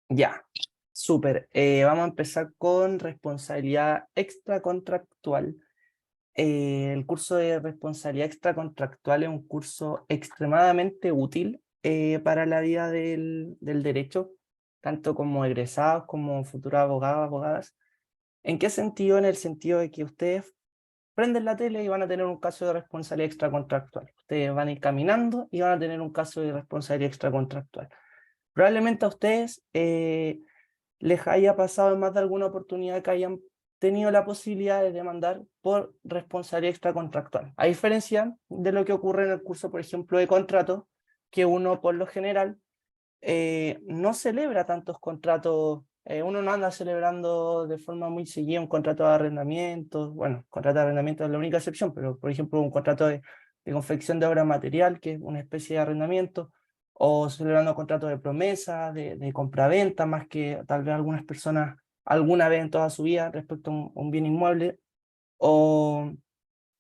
Ya, súper. Vamos a empezar con responsabilidad extracontractual. El curso de responsabilidad extracontractual es un curso extremadamente útil para la vida del derecho, tanto como egresados como futuros abogados, abogadas. ¿En qué sentido? En el sentido de que ustedes prenden la tele y van a tener un caso de responsabilidad extracontractual. Ustedes van a ir caminando y van a tener un caso de responsabilidad extracontractual. Probablemente a ustedes les haya pasado en más de alguna oportunidad que hayan tenido la posibilidad de demandar por responsabilidad extracontractual. A diferencia de lo que ocurre en el curso, por ejemplo, de contrato, que uno por lo general no celebra tantos contratos, uno no anda celebrando de forma muy seguida un contrato de arrendamiento, bueno, contrato de arrendamiento es la única excepción, pero por ejemplo un contrato de confección de obra material, que es una especie de arrendamiento, o celebrando contratos de promesa, de compraventa, más que tal vez algunas personas alguna vez en toda su vida respecto a un bien inmueble, o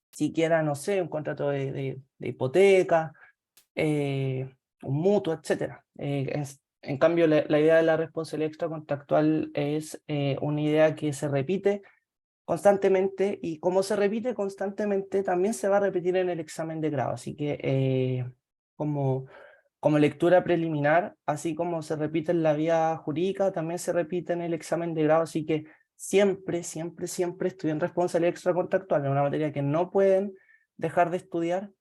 siquiera, no sé, un contrato de hipoteca, un mutuo, etcétera. En cambio, la idea de la responsabilidad extracontractual es una idea que se repite constantemente y como se repite constantemente, también se va a repetir en el examen de grado. Así que como, como lectura preliminar, así como se repite en la vía jurídica, también se repite en el examen de grado. Así que siempre, siempre, siempre estudien responsabilidad extracontractual. Es una materia que no pueden dejar de estudiar,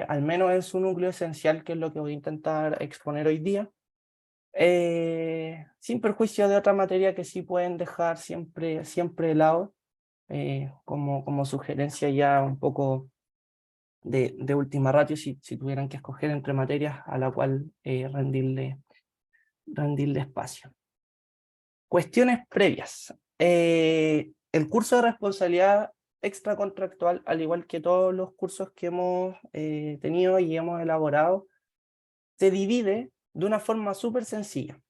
al menos en su núcleo esencial, que es lo que voy a intentar exponer hoy día, sin perjuicio de otra materia que sí pueden dejar siempre, siempre de lado, como sugerencia ya un poco de última ratio, si tuvieran que escoger entre materias a la cual rendirle espacio. Cuestiones previas. El curso de responsabilidad extracontractual, al igual que todos los cursos que hemos tenido y hemos elaborado, se divide de una forma súper sencilla.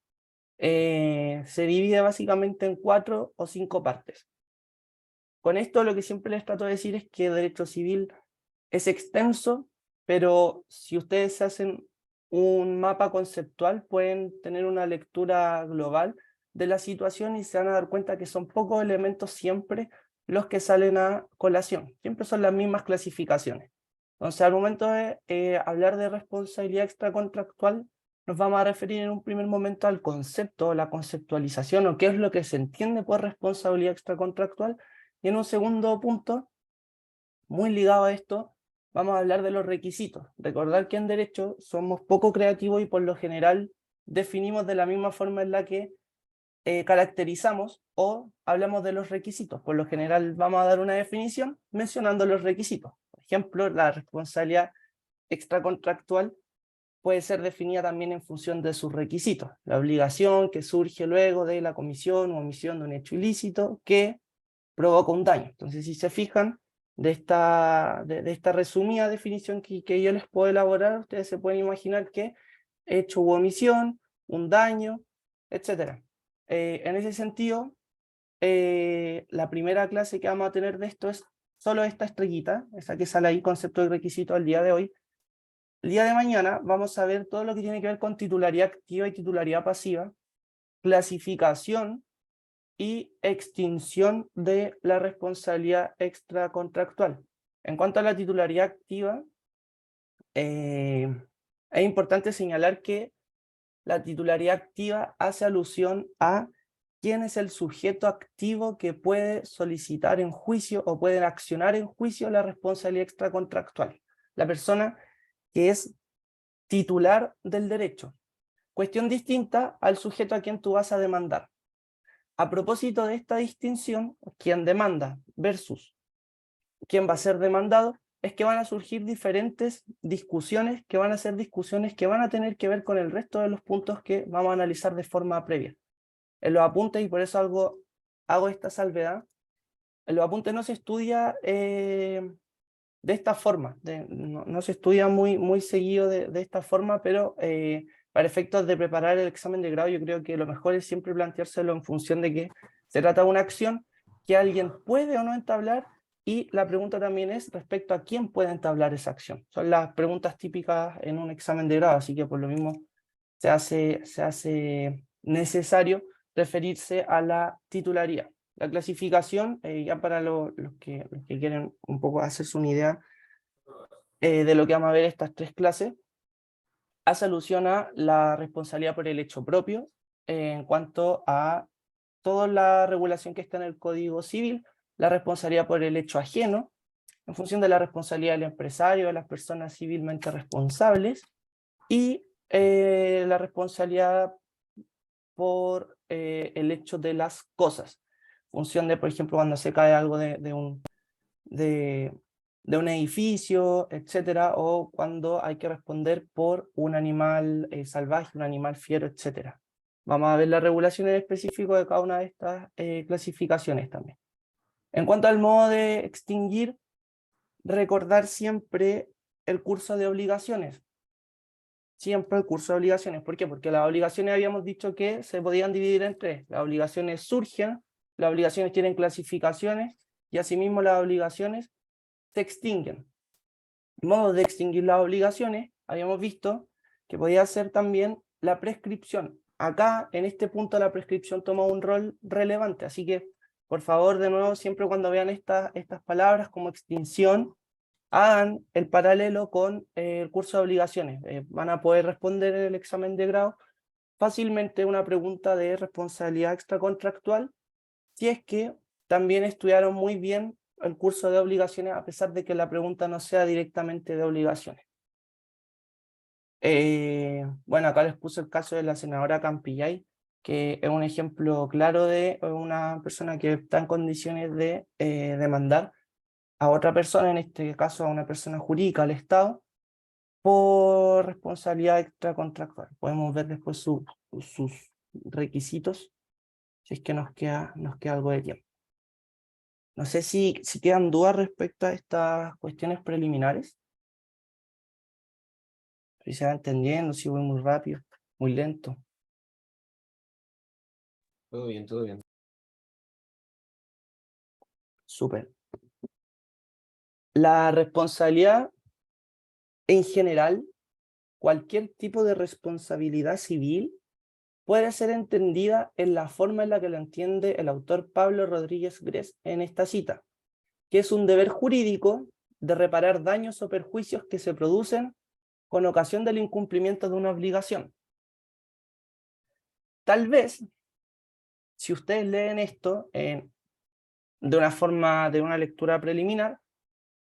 Se divide básicamente en 4 o 5 partes. Con esto lo que siempre les trato de decir es que derecho civil es extenso, pero si ustedes hacen un mapa conceptual pueden tener una lectura global de la situación y se van a dar cuenta que son pocos elementos siempre los que salen a colación. Siempre son las mismas clasificaciones. Entonces, al momento de hablar de responsabilidad extracontractual, nos vamos a referir en un primer momento al concepto, la conceptualización o qué es lo que se entiende por responsabilidad extracontractual. Y en un segundo punto, muy ligado a esto, vamos a hablar de los requisitos. Recordar que en derecho somos poco creativos y por lo general definimos de la misma forma en la que caracterizamos o hablamos de los requisitos. Por lo general vamos a dar una definición mencionando los requisitos. Por ejemplo, la responsabilidad extracontractual puede ser definida también en función de sus requisitos. La obligación que surge luego de la comisión o omisión de un hecho ilícito que provoca un daño. Entonces, si se fijan, de esta resumida definición que yo les puedo elaborar, ustedes se pueden imaginar que hecho u omisión, un daño, etc. En ese sentido, la primera clase que vamos a tener de esto es solo esta estrellita, esa que sale ahí, concepto y requisito al día de hoy. El día de mañana vamos a ver todo lo que tiene que ver con titularidad activa y titularidad pasiva, clasificación y extinción de la responsabilidad extracontractual. En cuanto a la titularidad activa, eh, es importante señalar que la titularidad activa hace alusión a quién es el sujeto activo que puede solicitar en juicio o puede accionar en juicio la responsabilidad extracontractual. La persona que es titular del derecho. Cuestión distinta al sujeto a quien tú vas a demandar. A propósito de esta distinción, quien demanda versus quién va a ser demandado, es que van a surgir diferentes discusiones que van a ser discusiones que van a tener que ver con el resto de los puntos que vamos a analizar de forma previa. En los apuntes, y por eso hago esta salvedad, en los apuntes no se estudia de esta forma, no se estudia muy seguido de esta forma, pero para efectos de preparar el examen de grado yo creo que lo mejor es siempre planteárselo en función de que se trata de una acción que alguien puede o no entablar, y la pregunta también es respecto a quién puede entablar esa acción. Son las preguntas típicas en un examen de grado, así que por lo mismo se hace necesario referirse a la titularidad. La clasificación, ya para los que quieren un poco hacerse una idea de lo que vamos a ver estas tres clases, hace alusión a la responsabilidad por el hecho propio, en cuanto a toda la regulación que está en el Código Civil, la responsabilidad por el hecho ajeno, en función de la responsabilidad del empresario, de las personas civilmente responsables, y la responsabilidad por el hecho de las cosas, en función de, por ejemplo, cuando se cae algo de un edificio, etcétera, o cuando hay que responder por un animal salvaje, un animal fiero, etcétera. Vamos a ver las regulaciones específicas de cada una de estas clasificaciones también. En cuanto al modo de extinguir, recordar siempre el curso de obligaciones. Siempre el curso de obligaciones. ¿Por qué? Porque las obligaciones habíamos dicho que se podían dividir en tres. Las obligaciones surgen, las obligaciones tienen clasificaciones, y asimismo las obligaciones se extinguen. Modos de extinguir las obligaciones, habíamos visto que podía ser también la prescripción. Acá, en este punto, la prescripción toma un rol relevante, así que, por favor, de nuevo, siempre cuando vean estas palabras como extinción, hagan el paralelo con el curso de obligaciones. Van a poder responder en el examen de grado fácilmente una pregunta de responsabilidad extracontractual, si es que también estudiaron muy bien el curso de obligaciones, a pesar de que la pregunta no sea directamente de obligaciones. Bueno, acá les puse el caso de la senadora Campillay, que es un ejemplo claro de una persona que está en condiciones de demandar a otra persona, en este caso a una persona jurídica, al Estado, por responsabilidad extracontractual. Podemos ver después sus requisitos, si es que nos queda algo de tiempo. No sé si quedan dudas respecto a estas cuestiones preliminares. Si se va entendiendo, si voy muy rápido, muy lento. Todo bien, todo bien. Súper. La responsabilidad en general, cualquier tipo de responsabilidad civil, puede ser entendida en la forma en la que lo entiende el autor Pablo Rodríguez Gres en esta cita, que es un deber jurídico de reparar daños o perjuicios que se producen con ocasión del incumplimiento de una obligación. Tal vez, si ustedes leen esto de una lectura preliminar,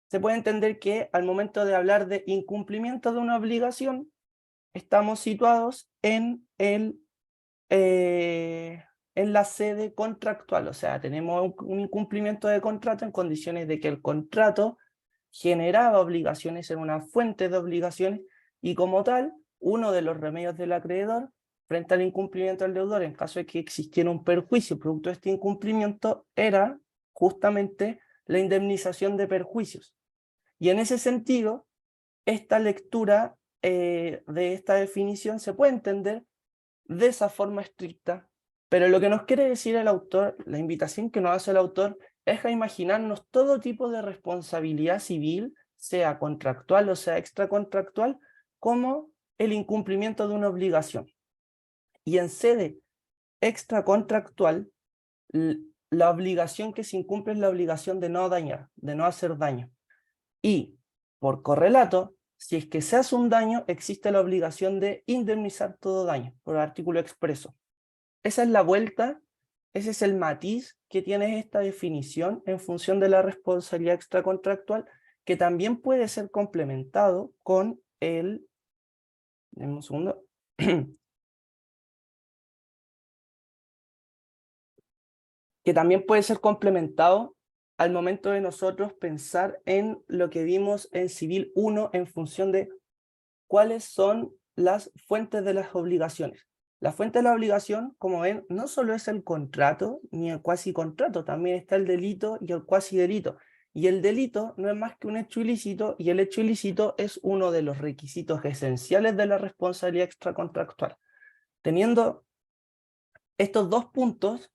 se puede entender que al momento de hablar de incumplimiento de una obligación, estamos situados en la sede contractual, o sea, tenemos un incumplimiento de contrato en condiciones de que el contrato generaba obligaciones en una fuente de obligaciones, y como tal, uno de los remedios del acreedor frente al incumplimiento del deudor, en caso de que existiera un perjuicio producto de este incumplimiento, era justamente la indemnización de perjuicios. Y en ese sentido, esta lectura de esta definición se puede entender de esa forma estricta, pero lo que nos quiere decir el autor, la invitación que nos hace el autor, es a imaginarnos todo tipo de responsabilidad civil, sea contractual o sea extracontractual, como el incumplimiento de una obligación. Y en sede extracontractual, la obligación que se incumple es la obligación de no dañar, de no hacer daño. Y, por correlato, si es que se hace un daño, existe la obligación de indemnizar todo daño, por artículo expreso. Esa es la vuelta, ese es el matiz que tiene esta definición en función de la responsabilidad extracontractual, que también puede ser complementado con el... Deme un segundo. Que también puede ser complementado al momento de nosotros pensar en lo que vimos en Civil 1 en función de cuáles son las fuentes de las obligaciones. La fuente de la obligación, como ven, no solo es el contrato ni el cuasi contrato, también está el delito y el cuasi delito. Y el delito no es más que un hecho ilícito, y el hecho ilícito es uno de los requisitos esenciales de la responsabilidad extracontractual. Teniendo estos dos puntos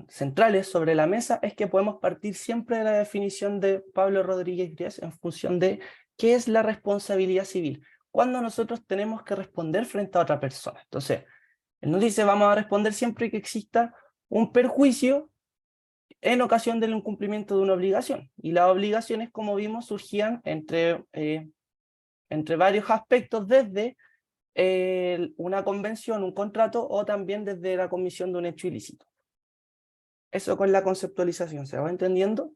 centrales sobre la mesa, es que podemos partir siempre de la definición de Pablo Rodríguez Gres en función de qué es la responsabilidad civil, cuando nosotros tenemos que responder frente a otra persona. Entonces, él nos dice, vamos a responder siempre que exista un perjuicio en ocasión del incumplimiento de una obligación. Y las obligaciones, como vimos, surgían entre varios aspectos, desde una convención, un contrato, o también desde la comisión de un hecho ilícito. Eso con la conceptualización, ¿se va entendiendo?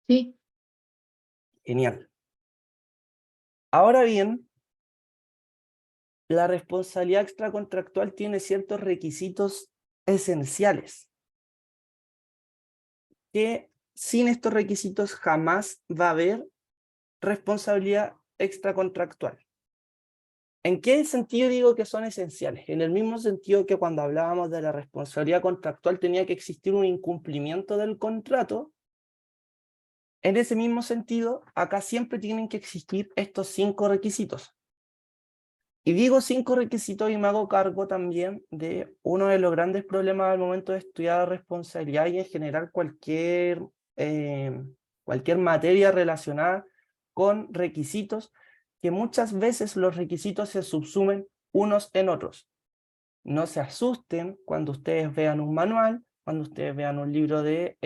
Sí. Genial. Ahora bien, la responsabilidad extracontractual tiene ciertos requisitos esenciales, que sin estos requisitos jamás va a haber responsabilidad extracontractual. ¿En qué sentido digo que son esenciales? En el mismo sentido que cuando hablábamos de la responsabilidad contractual tenía que existir un incumplimiento del contrato, en ese mismo sentido, acá siempre tienen que existir estos 5 requisitos. Y digo 5 requisitos y me hago cargo también de uno de los grandes problemas al momento de estudiar la responsabilidad y en general cualquier materia relacionada con requisitos, que muchas veces los requisitos se subsumen unos en otros. No se asusten cuando ustedes vean un manual, cuando ustedes vean un libro de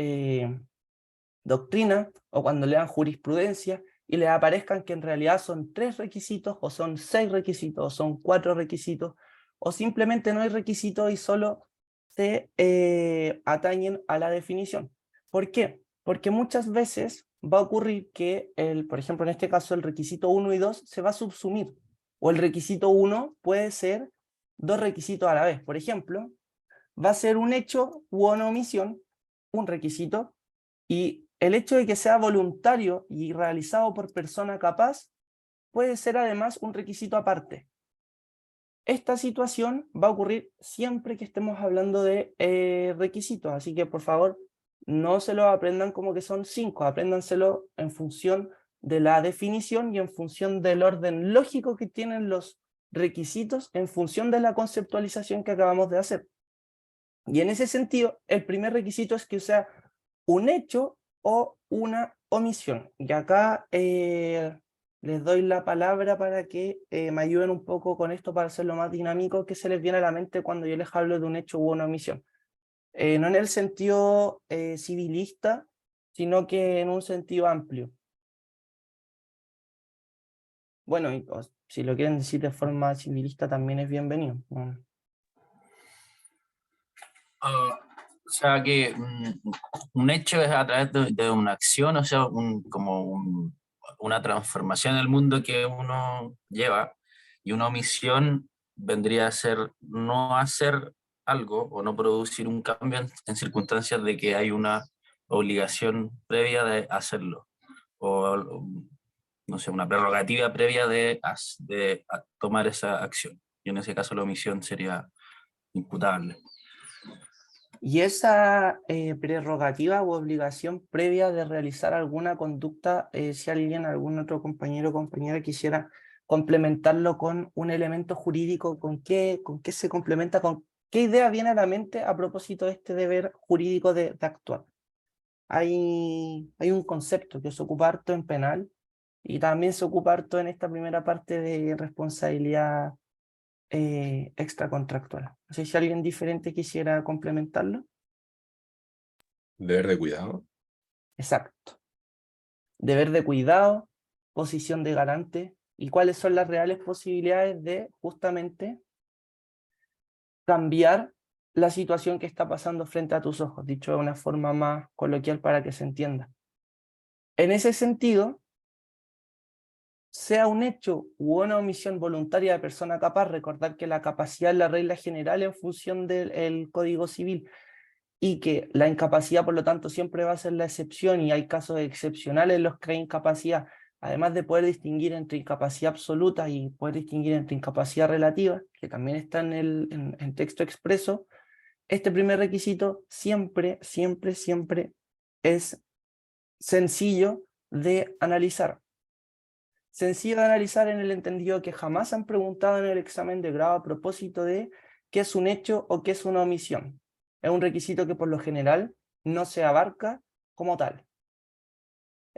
doctrina o cuando lean jurisprudencia y les aparezcan que en realidad son 3 requisitos o son 6 requisitos o son 4 requisitos o simplemente no hay requisitos y solo se atañen a la definición. ¿Por qué? Porque muchas veces va a ocurrir que, por ejemplo, en este caso el requisito 1 y 2 se va a subsumir, o el requisito 1 puede ser 2 requisitos a la vez. Por ejemplo, va a ser un hecho u una omisión, un requisito, y el hecho de que sea voluntario y realizado por persona capaz puede ser además un requisito aparte. Esta situación va a ocurrir siempre que estemos hablando de requisitos, así que por favor no se lo aprendan como que son 5, apréndanselo en función de la definición y en función del orden lógico que tienen los requisitos, en función de la conceptualización que acabamos de hacer. Y en ese sentido, el primer requisito es que sea un hecho o una omisión. Y acá les doy la palabra para que me ayuden un poco con esto para hacerlo más dinámico, que se les viene a la mente cuando yo les hablo de un hecho u una omisión. No en el sentido civilista, sino que en un sentido amplio. Bueno, si lo quieren decir de forma civilista también es bienvenido. O sea que un hecho es a través de una acción, o sea, una transformación en el mundo que uno lleva, y una omisión vendría a ser no hacer algo o no producir un cambio en circunstancias de que hay una obligación previa de hacerlo, o no sé, una prerrogativa previa de tomar esa acción. Y en ese caso la omisión sería imputable. Y esa prerrogativa u obligación previa de realizar alguna conducta, si alguien, algún otro compañero o compañera quisiera complementarlo con un elemento jurídico, ¿con qué se complementa? ¿Con qué idea viene a la mente a propósito de este deber jurídico de actuar? Hay un concepto que se ocupa harto en penal y también se ocupa harto en esta primera parte de responsabilidad extracontractual. No sé si alguien diferente quisiera complementarlo. Deber de cuidado. Exacto. Deber de cuidado, posición de garante y cuáles son las reales posibilidades de justamente cambiar la situación que está pasando frente a tus ojos, dicho de una forma más coloquial para que se entienda. En ese sentido, sea un hecho u una omisión voluntaria de persona capaz, recordar que la capacidad es la regla general en función del Código Civil y que la incapacidad, por lo tanto, siempre va a ser la excepción y hay casos excepcionales en los que hay incapacidad, además de poder distinguir entre incapacidad absoluta y poder distinguir entre incapacidad relativa, que también está en texto expreso, este primer requisito siempre, siempre, siempre es sencillo de analizar. Sencillo de analizar en el entendido que jamás han preguntado en el examen de grado a propósito de qué es un hecho o qué es una omisión. Es un requisito que por lo general no se abarca como tal.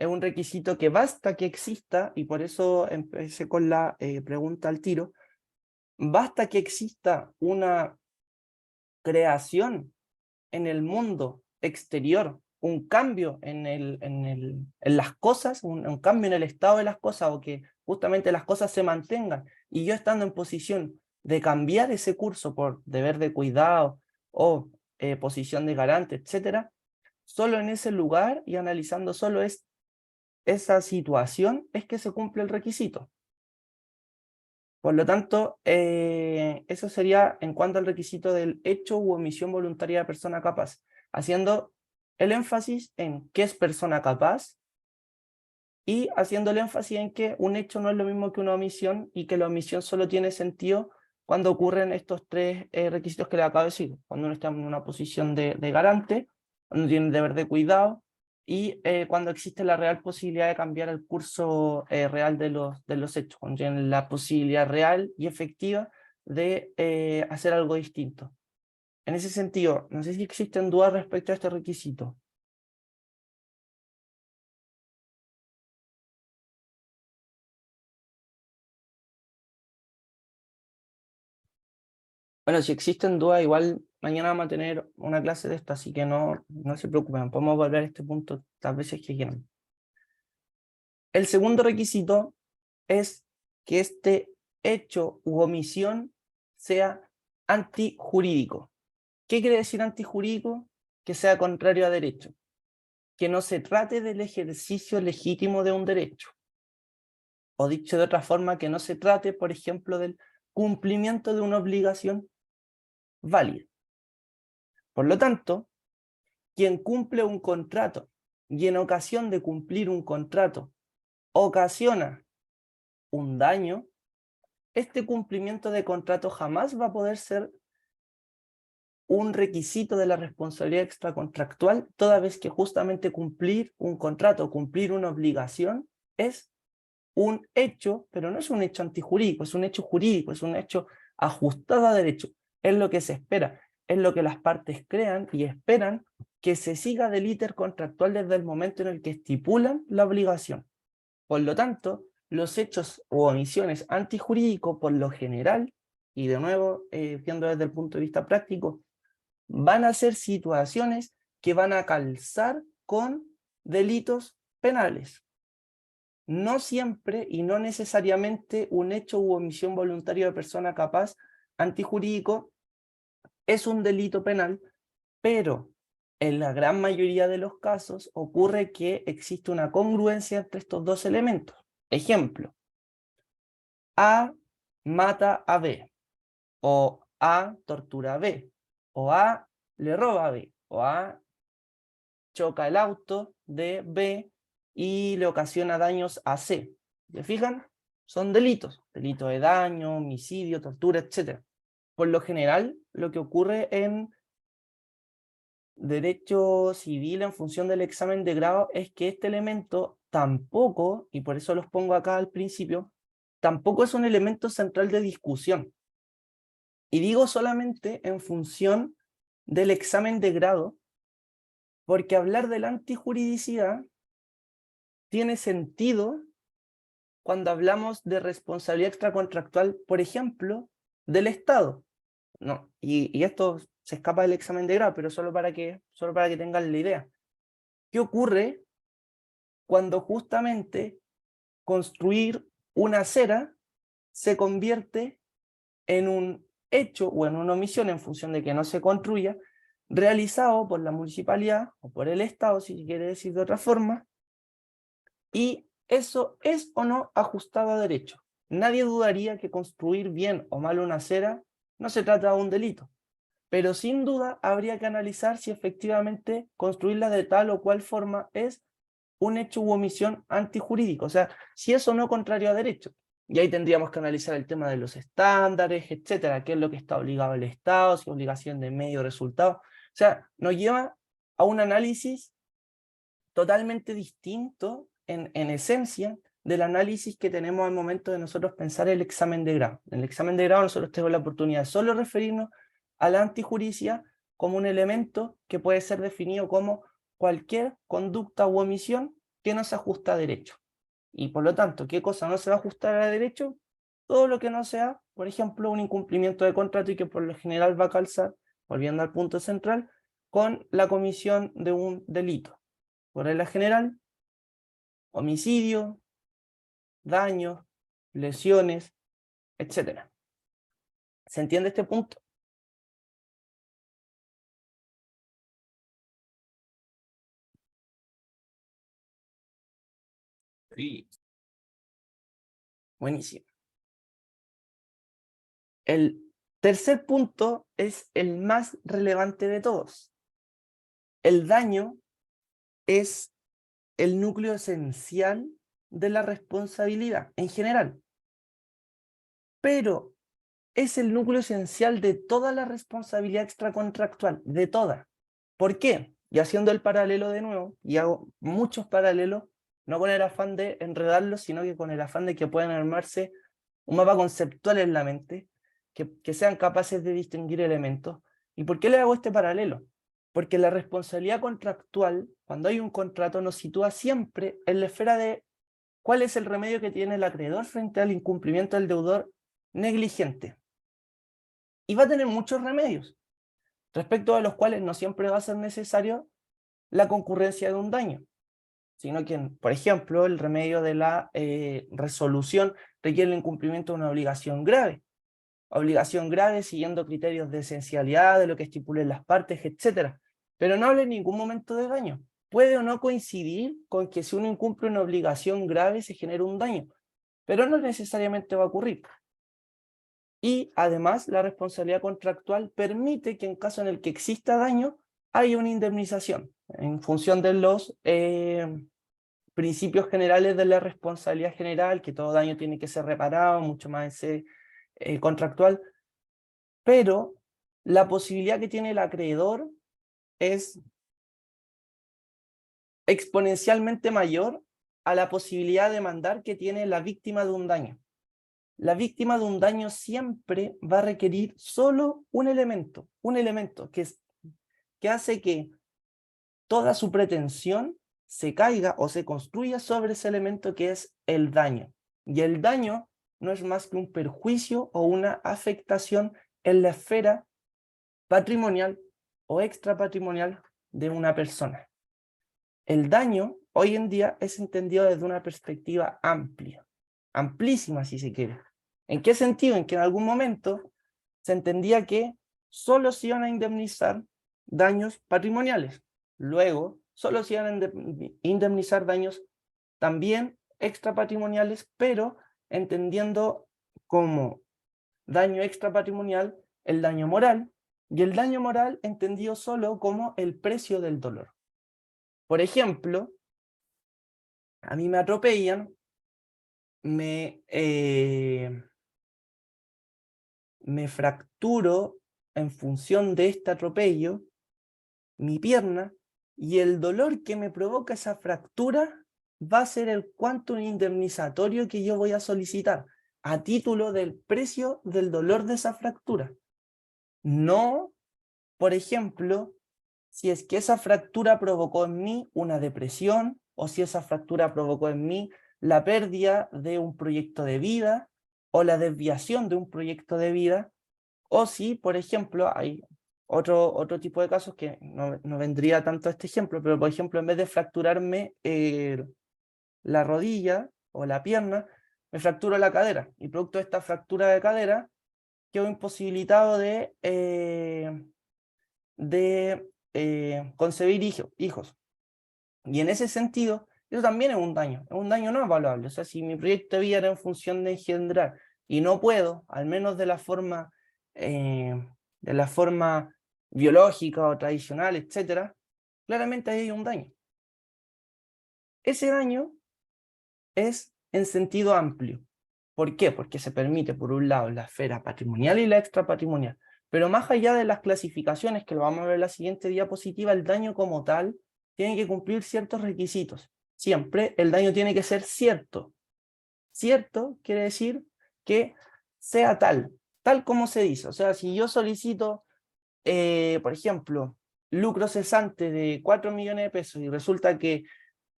es un requisito que basta que exista, y por eso empecé con la pregunta al tiro, basta que exista una creación en el mundo exterior, un cambio en las cosas, un cambio en el estado de las cosas, o que justamente las cosas se mantengan, y yo estando en posición de cambiar ese curso por deber de cuidado o posición de garante, etcétera, solo en ese lugar y analizando solo esa situación es que se cumple el requisito. Por lo tanto, eso sería en cuanto al requisito del hecho u omisión voluntaria de persona capaz, haciendo el énfasis en qué es persona capaz y haciendo el énfasis en que un hecho no es lo mismo que una omisión, y que la omisión solo tiene sentido cuando ocurren estos tres requisitos que le acabo de decir: cuando uno está en una posición de garante, cuando tiene el deber de cuidado, y cuando existe la real posibilidad de cambiar el curso real de los hechos, cuando tienen la posibilidad real y efectiva de hacer algo distinto. En ese sentido, no sé si existen dudas respecto a este requisito. Bueno, si existen dudas, igual mañana vamos a tener una clase de esto, así que no se preocupen, podemos volver a este punto las veces que quieran. El segundo requisito es que este hecho u omisión sea antijurídico. ¿Qué quiere decir antijurídico? Que sea contrario a derecho, que no se trate del ejercicio legítimo de un derecho, o dicho de otra forma, que no se trate, por ejemplo, del cumplimiento de una obligación válida. Por lo tanto, quien cumple un contrato y en ocasión de cumplir un contrato ocasiona un daño, este cumplimiento de contrato jamás va a poder ser un requisito de la responsabilidad extracontractual, toda vez que justamente cumplir un contrato, cumplir una obligación, es un hecho, pero no es un hecho antijurídico, es un hecho jurídico, es un hecho ajustado a derecho. Es lo que se espera, es lo que las partes crean y esperan que se siga del íter contractual desde el momento en el que estipulan la obligación. Por lo tanto, los hechos o omisiones antijurídicos, por lo general, y de nuevo, viendo desde el punto de vista práctico, van a ser situaciones que van a calzar con delitos penales. No siempre y no necesariamente un hecho u omisión voluntaria de persona capaz antijurídico es un delito penal, pero en la gran mayoría de los casos ocurre que existe una congruencia entre estos dos elementos. Ejemplo: A mata a B, o A tortura a B, o A le roba a B, o A choca el auto de B y le ocasiona daños a C. ¿Se fijan? Son delitos. Delito de daño, homicidio, tortura, etc. Por lo general, lo que ocurre en derecho civil en función del examen de grado es que este elemento tampoco, y por eso los pongo acá al principio, tampoco es un elemento central de discusión. Y digo solamente en función del examen de grado, porque hablar de la antijuridicidad tiene sentido cuando hablamos de responsabilidad extracontractual, por ejemplo, del Estado. No, y esto se escapa del examen de grado, pero solo para que tengan la idea. ¿Qué ocurre cuando justamente construir una acera se convierte en un hecho o en una omisión, en función de que no se construya, realizado por la municipalidad o por el Estado, si quiere decir de otra forma, y eso es o no ajustado a derecho? Nadie dudaría que construir bien o mal una acera no se trata de un delito, pero sin duda habría que analizar si efectivamente construirla de tal o cual forma es un hecho u omisión antijurídico, o sea, si es o no contrario a derecho. Y ahí tendríamos que analizar el tema de los estándares, etcétera, qué es lo que está obligado el Estado, si es obligación de medio resultado. O sea, nos lleva a un análisis totalmente distinto en esencia del análisis que tenemos al momento de nosotros pensar el examen de grado. En el examen de grado nosotros tenemos la oportunidad de solo referirnos a la antijuridicidad como un elemento que puede ser definido como cualquier conducta u omisión que no se ajusta a derecho. Y por lo tanto, ¿qué cosa no se va a ajustar a derecho? Todo lo que no sea, por ejemplo, un incumplimiento de contrato y que por lo general va a calzar, volviendo al punto central, con la comisión de un delito. Por regla general, homicidio, daños, lesiones, etc. ¿Se entiende este punto? Sí. Buenísimo. El tercer punto es el más relevante de todos. El daño es el núcleo esencial de la responsabilidad en general, pero es el núcleo esencial de toda la responsabilidad extracontractual, de toda. ¿Por qué? Y haciendo el paralelo de nuevo, y hago muchos paralelos, no con el afán de enredarlos, sino que con el afán de que puedan armarse un mapa conceptual en la mente, que sean capaces de distinguir elementos. ¿Y por qué le hago este paralelo? Porque la responsabilidad contractual, cuando hay un contrato, nos sitúa siempre en la esfera de cuál es el remedio que tiene el acreedor frente al incumplimiento del deudor negligente. Y va a tener muchos remedios, respecto a los cuales no siempre va a ser necesario la concurrencia de un daño, sino que, por ejemplo, el remedio de la resolución requiere el incumplimiento de una obligación grave. Obligación grave siguiendo criterios de esencialidad, de lo que estipulen las partes, etc. Pero no habla en ningún momento de daño. Puede o no coincidir con que si uno incumple una obligación grave se genera un daño, pero no necesariamente va a ocurrir. Y además la responsabilidad contractual permite que en caso en el que exista daño haya una indemnización en función de los principios generales de la responsabilidad general, que todo daño tiene que ser reparado, mucho más ese contractual, pero la posibilidad que tiene el acreedor es exponencialmente mayor a la posibilidad de demandar que tiene la víctima de un daño. La víctima de un daño siempre va a requerir solo un elemento que hace que toda su pretensión se caiga o se construya sobre ese elemento que es el daño. Y el daño no es más que un perjuicio o una afectación en la esfera patrimonial o extrapatrimonial de una persona. El daño hoy en día es entendido desde una perspectiva amplia, amplísima si se quiere. ¿En qué sentido? En que en algún momento se entendía que solo se iban a indemnizar daños patrimoniales. Luego, solo se iban a indemnizar daños también extrapatrimoniales, pero entendiendo como daño extrapatrimonial el daño moral, y el daño moral entendido solo como el precio del dolor. Por ejemplo, a mí me atropellan, me fracturo en función de este atropello mi pierna, y el dolor que me provoca esa fractura va a ser el quantum indemnizatorio que yo voy a solicitar a título del precio del dolor de esa fractura. No, por ejemplo, si es que esa fractura provocó en mí una depresión, o si esa fractura provocó en mí la pérdida de un proyecto de vida, o la desviación de un proyecto de vida, o si, por ejemplo, hay otro tipo de casos que no vendría tanto a este ejemplo, pero por ejemplo, en vez de fracturarme la rodilla o la pierna, me fracturo la cadera, y producto de esta fractura de cadera, quedo imposibilitado de concebir hijos. Y en ese sentido, eso también es un daño no evaluable. O sea, si mi proyecto de vida era en función de engendrar y no puedo, al menos de la forma biológica o tradicional, etc., claramente ahí hay un daño. Ese daño es en sentido amplio. ¿Por qué? Porque se permite, por un lado, la esfera patrimonial y la extrapatrimonial. Pero más allá de las clasificaciones, que lo vamos a ver en la siguiente diapositiva, el daño como tal tiene que cumplir ciertos requisitos. Siempre el daño tiene que ser cierto. Cierto quiere decir que sea tal como se dice. O sea, si yo solicito, por ejemplo, lucro cesante de 4 millones de pesos y resulta que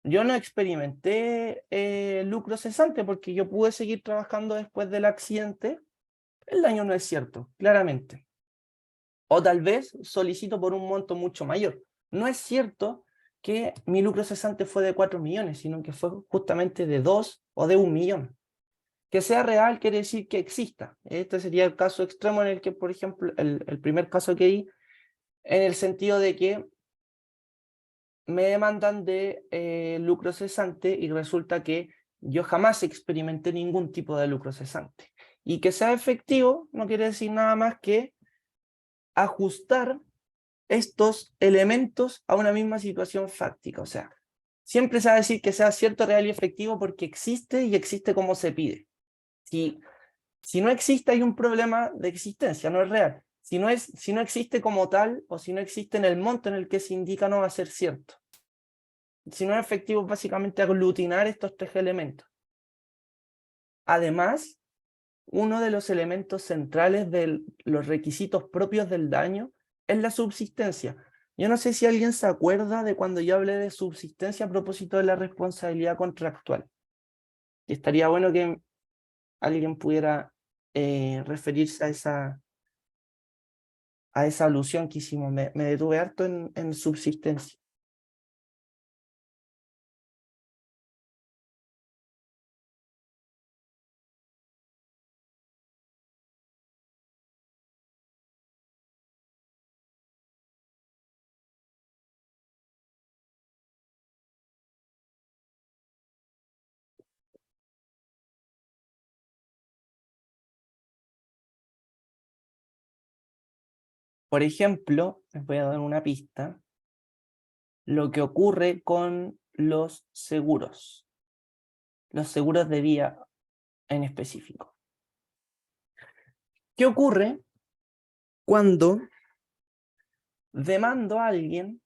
yo no experimenté lucro cesante porque yo pude seguir trabajando después del accidente. El daño no es cierto, claramente. O tal vez solicito por un monto mucho mayor. No es cierto que mi lucro cesante fue de 4 millones, sino que fue justamente de 2 o de 1 millón. Que sea real quiere decir que exista. Este sería el caso extremo en el que, por ejemplo, el primer caso que di, en el sentido de que me demandan de lucro cesante y resulta que yo jamás experimenté ningún tipo de lucro cesante. Y que sea efectivo no quiere decir nada más que ajustar estos elementos a una misma situación fáctica. O sea, siempre se va a decir que sea cierto, real y efectivo porque existe y existe como se pide. Si no existe, hay un problema de existencia, no es real. Si no existe como tal, o si no existe en el monto en el que se indica, no va a ser cierto. Si no es efectivo, básicamente aglutinar estos 3 elementos. Además, uno de los elementos centrales de los requisitos propios del daño es la subsistencia. Yo no sé si alguien se acuerda de cuando yo hablé de subsistencia a propósito de la responsabilidad contractual. Y estaría bueno que alguien pudiera referirse a esa alusión que hicimos. Me detuve harto en subsistencia. Por ejemplo, les voy a dar una pista, lo que ocurre con los seguros de vida en específico. ¿Qué ocurre cuando demando a alguien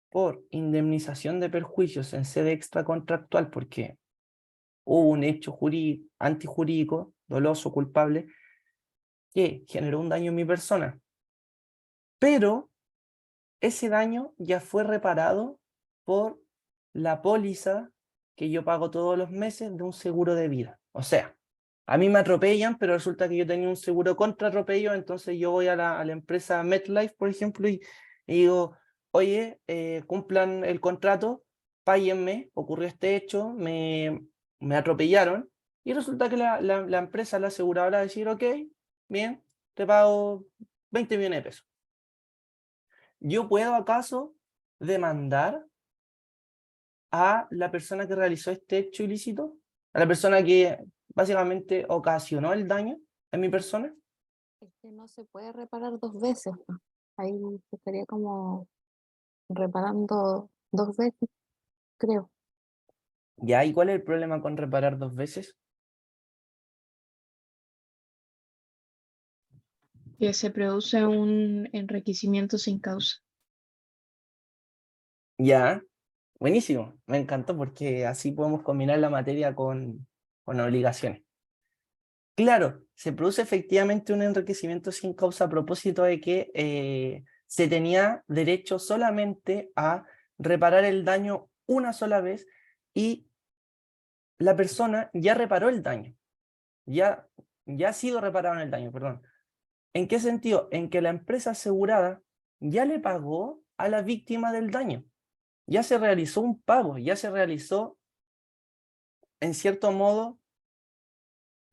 por indemnización de perjuicios en sede extracontractual porque hubo un hecho antijurídico, doloso, culpable, que generó un daño en mi persona? Pero ese daño ya fue reparado por la póliza que yo pago todos los meses de un seguro de vida. O sea, a mí me atropellan, pero resulta que yo tenía un seguro contra atropello, entonces yo voy a la empresa MetLife, por ejemplo, y digo, oye, cumplan el contrato, páguenme, ocurrió este hecho, me atropellaron, y resulta que la empresa, la aseguradora, va a decir, ok, bien, te pago 20 millones de pesos. ¿Yo puedo acaso demandar a la persona que realizó este hecho ilícito? ¿A la persona que básicamente ocasionó el daño en mi persona? Es que no se puede reparar 2 veces, pues. Ahí se estaría como reparando 2 veces, creo. ¿Ya? ¿Y cuál es el problema con reparar 2 veces? Que se produce un enriquecimiento sin causa. Ya, buenísimo, me encantó porque así podemos combinar la materia con obligaciones. Claro, se produce efectivamente un enriquecimiento sin causa a propósito de que se tenía derecho solamente a reparar el daño una sola vez y la persona ya reparó el daño, ya ha sido reparado en el daño, perdón. ¿En qué sentido? En que la empresa asegurada ya le pagó a la víctima del daño, ya se realizó un pago, ya se realizó, en cierto modo,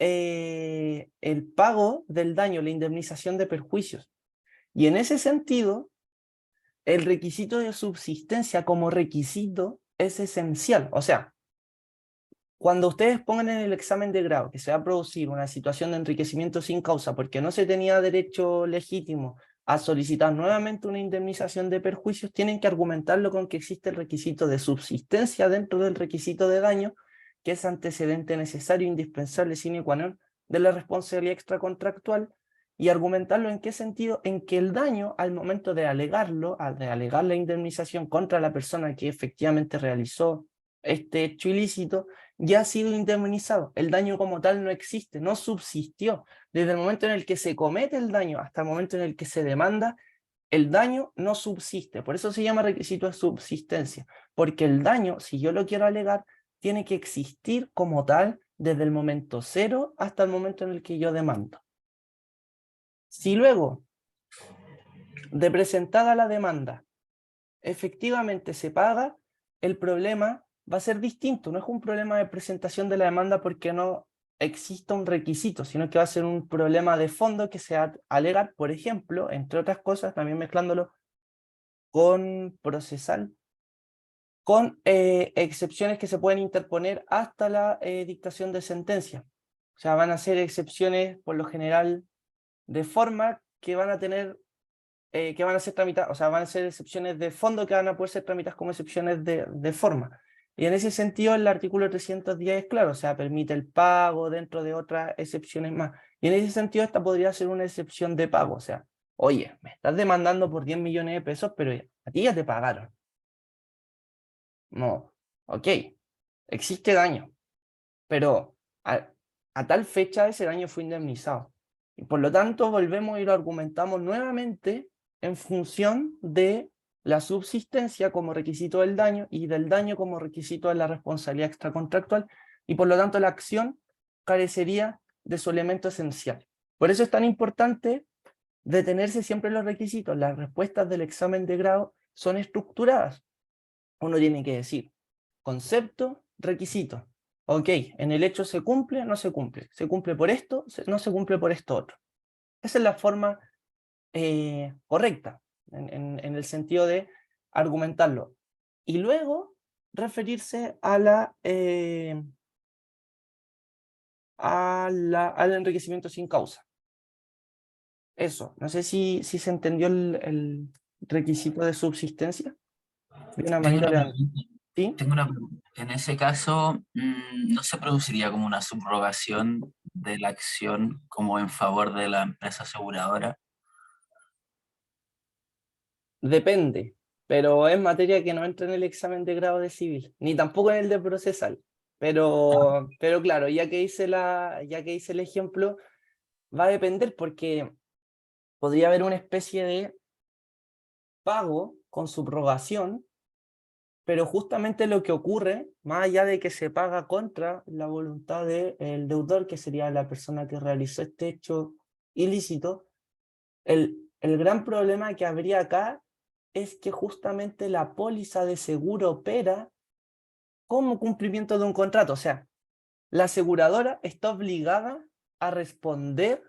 el pago del daño, la indemnización de perjuicios. Y en ese sentido, el requisito de subsistencia como requisito es esencial. O sea, cuando ustedes pongan en el examen de grado que se va a producir una situación de enriquecimiento sin causa porque no se tenía derecho legítimo a solicitar nuevamente una indemnización de perjuicios, tienen que argumentarlo con que existe el requisito de subsistencia dentro del requisito de daño, que es antecedente necesario, indispensable, sine qua non, de la responsabilidad extracontractual, y argumentarlo en qué sentido, en que el daño, al momento de alegarlo, al de alegar la indemnización contra la persona que efectivamente realizó este hecho ilícito, ya ha sido indemnizado. El daño como tal no existe, no subsistió. Desde el momento en el que se comete el daño hasta el momento en el que se demanda, el daño no subsiste. Por eso se llama requisito de subsistencia, porque el daño, si yo lo quiero alegar, tiene que existir como tal desde el momento cero hasta el momento en el que yo demando. Si luego de presentada la demanda efectivamente se paga, el problema va a ser distinto. No es un problema de presentación de la demanda porque no exista un requisito, sino que va a ser un problema de fondo que se va a alegar, por ejemplo, entre otras cosas, también mezclándolo con procesal, con excepciones que se pueden interponer hasta la dictación de sentencia. O sea, van a ser excepciones, por lo general, de forma que van a tener que van a ser tramitadas, o sea, van a ser excepciones de fondo que van a poder ser tramitadas como excepciones de forma. Y en ese sentido, el artículo 310 es claro, o sea, permite el pago dentro de otras excepciones más. Y en ese sentido, esta podría ser una excepción de pago, o sea, oye, me estás demandando por 10 millones de pesos, pero a ti ya te pagaron. No, ok, existe daño, pero a tal fecha ese daño fue indemnizado. Y por lo tanto, volvemos y lo argumentamos nuevamente en función de la subsistencia como requisito del daño y del daño como requisito de la responsabilidad extracontractual, y por lo tanto la acción carecería de su elemento esencial. Por eso es tan importante detenerse siempre en los requisitos. Las respuestas del examen de grado son estructuradas. Uno tiene que decir concepto, requisito. Ok, en el hecho se cumple, no se cumple. Se cumple por esto, no se cumple por esto otro. Esa es la forma correcta, en el sentido de argumentarlo. Y luego referirse al enriquecimiento sin causa. Eso, no sé si se entendió el requisito de subsistencia. De una Tengo manera una legal. pregunta. ¿Sí? Tengo una pregunta. En ese caso, ¿no se produciría como una subrogación de la acción como en favor de la empresa aseguradora? Depende, pero es materia que no entra en el examen de grado de civil, ni tampoco en el de procesal. Pero claro, ya que hice el ejemplo, va a depender porque podría haber una especie de pago con subrogación, pero justamente lo que ocurre, más allá de que se paga contra la voluntad del deudor, que sería la persona que realizó este hecho ilícito, el gran problema que habría acá es que justamente la póliza de seguro opera como cumplimiento de un contrato. O sea, la aseguradora está obligada a responder